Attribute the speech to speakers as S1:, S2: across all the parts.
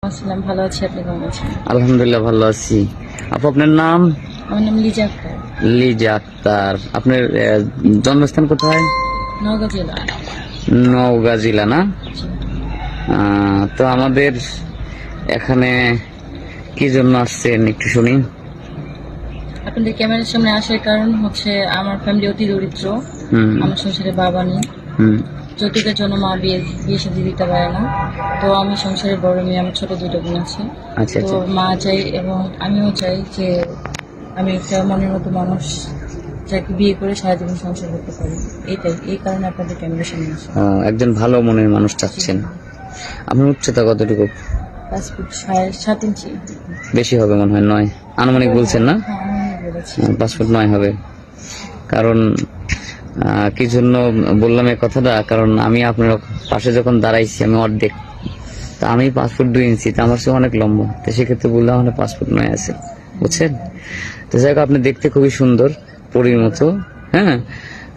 S1: আসসালাম, ভালো আছি। আপনি কেমন আছেন?
S2: আলহামদুলিল্লাহ ভালো আছি। আপু আপনার নাম?
S1: আমার নাম লিজা আক্তার।
S2: লিজা আক্তার। আপনার জন্মস্থান কোথায়?
S1: নওগাঁ জেলা।
S2: নওগাঁ জেলা না?
S1: জি।
S2: তো আমাদের এখানে কি জন্য আসছেন একটু শুনি।
S1: আপনাদের ক্যামেরার সামনে আসার কারণ হচ্ছে আমার ফ্যামিলি অতি দরিদ্র।
S2: হুম
S1: আমার সংসারে বাবা নেই।
S2: হুম
S1: যৌতুকের জন্য মা বিয়ে শাদী দিতে পারে না। তো আমি সংসারের বড় মেয়ে, আমার ছোট দুটো বোন আছে।
S2: আচ্ছা
S1: তো
S2: আচ্ছা।
S1: মা চাই এবং আমিও চাই যে আমি একটা মনের মতো মানুষ যাকে বিয়ে করে সারা জীবন সংসার করতে পারি। এই কারণে আপনাদের ক্যামেরার সামনে আসা।
S2: একজন ভালো মনের মানুষ চাচ্ছেন। আপনার উচ্চতা কতটুকু?
S1: পাসপোর্ট 7.5 ইঞ্চি।
S2: বেশি হবে মনে হয়, 9 আনুমানিক বলছেন না?
S1: হ্যাঁ, আমি বলেছি।
S2: 5 ফুট 9 হবে। কারণ কি জন্য বললাম এই কথাটা, কারণ আমি আপনার পাশে যখন দাঁড়াইছি আমি অর্ধেক, তা আমি 5 ফুট 2 ইঞ্চি, তা আমার সে অনেক লম্বা, তো সেক্ষেত্রে বললাম মানে 5 ফুট 9 আছে, বুঝছেন? তো যাই হোক, আপনি দেখতে খুবই সুন্দর, পরীর মতো। হ্যাঁ,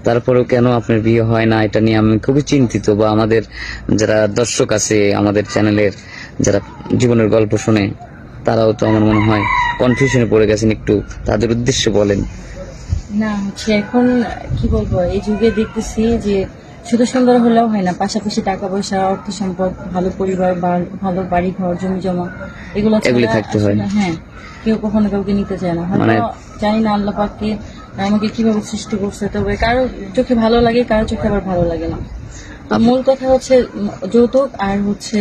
S2: তারপরেও কেন আপনার বিয়ে হয় না এটা নিয়ে আমি খুবই চিন্তিত, বা আমাদের যারা দর্শক আছে আমাদের চ্যানেলের, যারা জীবনের গল্প শুনে, তারাও তো আমার মনে হয় কনফিউশনে পড়ে গেছেন, একটু তাদের উদ্দেশ্যে বলেন।
S1: না হচ্ছে এখন কি বলবো, এই যুগে দেখতেছি যে শুধু সুন্দর হলেও হয় না, পাশাপাশি টাকা পয়সা, অর্থ সম্পদ, ভালো পরিবার, ভালো বাড়ি ঘর, জমি জমা, এগুলো
S2: এগুলি
S1: ছাড়া
S2: থাকতে হয়।
S1: আসলে হ্যাঁ, কেউ কখনো কাউকে নিতে চায় না। হয়তো জানি না আল্লাহ পাককে আমাকে কিভাবে সৃষ্টি করছে, তবে কারো চোখে ভালো লাগে, কারো চোখে আবার ভালো লাগে না। তো মূল কথা হচ্ছে যৌতুক, আর হচ্ছে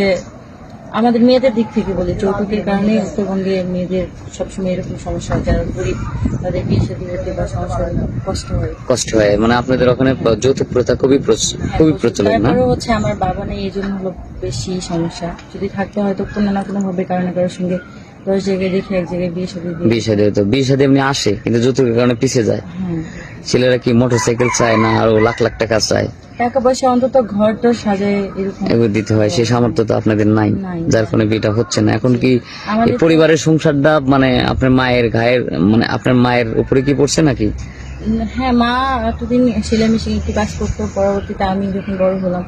S1: আমাদের মেয়েদের দিক থেকে বলি, যৌতুকের কারণে উত্তরবঙ্গে মেয়েদের সবসময় এরকম সমস্যা হয়, যারা গরিব তাদের বিয়ে শাদী হতে বা সংসার কষ্ট হয়।
S2: মানে আপনাদের ওখানে যৌতুক প্রথা খুবই প্রচলন না?
S1: তারপরে হচ্ছে আমার বাবা নেই, এই জন্য হলো বেশি সমস্যা। যদি থাকতে হয়তো কোনো না কোনো ভাবে কারো না কারোর সঙ্গে 10 জায়গায় দেখে এক জায়গায়
S2: বিয়ে শাদী এমনি আসে, কিন্তু যৌতুকের কারণে পিছিয়ে যায়।
S1: হ্যাঁ,
S2: ছেলেরা কি মোটরসাইকেল চায় না আরো লাখ লাখ টাকা চায়?
S1: টাকা পয়সা অন্তত ঘর তো সাজায় এরকম
S2: এগুলো দিতে হয়, সেই সামর্থ্য তো আপনাদের নাই, যার কারণে বিয়েটা হচ্ছে না। এখন কি
S1: আমাদের
S2: এই পরিবারের সংসারটা মানে আপনার মায়ের গায়ের, মানে আপনার মায়ের উপরে কি পড়ছে নাকি?
S1: হ্যাঁ, মা এতদিন সেলাই মেশিন একটু কাজ করতো, পরবর্তীতে আমি যখন বড় হলাম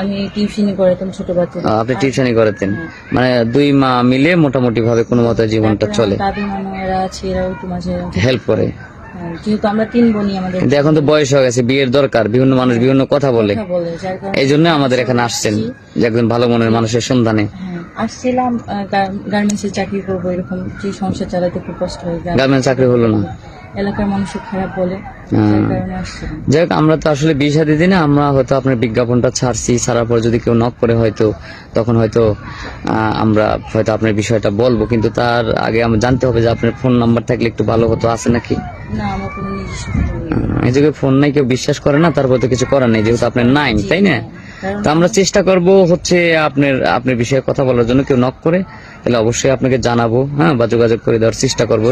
S1: আমি টিউশনি করাতাম ছোট বাচ্চাদের।
S2: আপনি টিউশনি করাতেন, মানে দুই মা মিলে মোটামুটি ভাবে কোনো মতো জীবনটা চলে।
S1: দাদি নানু এরা আছে, এরাও একটু মাঝে
S2: হেল্প করে।
S1: যেহেতু আমরা 3 বোনই, আমাদের
S2: কিন্তু এখন তো বয়স হয়ে গেছে, বিয়ের দরকার, বিভিন্ন মানুষ বিভিন্ন কথা বলে,
S1: যার কারণে
S2: এই জন্য আমাদের এখানে আসছেন যে একজন ভালো মনের মানুষের সন্ধানে।
S1: হ্যাঁ, আসছিলাম গার্মেন্টসে চাকরি করবো, এরকম যে সংসার চালাতে খুব কষ্ট হয়।
S2: গার্মেন্টস চাকরি হলো না,
S1: এলাকার মানুষ খারাপ বলে, যার কারণে আসছিলাম।
S2: যাই হোক, আমরা তো আসলে বিয়ে শাদী দিই না, আমরা হয়তো আপনার বিজ্ঞাপনটা ছাড়ছি, ছাড়ার পর যদি কেউ নক করে হয়তো তখন হয়তো আমরা হয়তো আপনার বিষয়টা বলবো, কিন্তু তার আগে আমরা জানতে হবে যে আপনার ফোন নাম্বার থাকলে একটু ভালো হতো, আছে নাকি?
S1: না, আমার কোনো নিজস্ব ফোন নেই।
S2: এই যুগে ফোন নাই, কেউ বিশ্বাস করে না, তারপর তো কিছু করার নেই, যেহেতু আপনার নাই, তাই না? তো আমরা চেষ্টা করব হচ্ছে আপনার বিষয়ে কথা বলার জন্য, কেউ নক করে তাহলে অবশ্যই আপনাকে জানাবো, হ্যাঁ, বা যোগাযোগ করে দেওয়ার চেষ্টা করবো।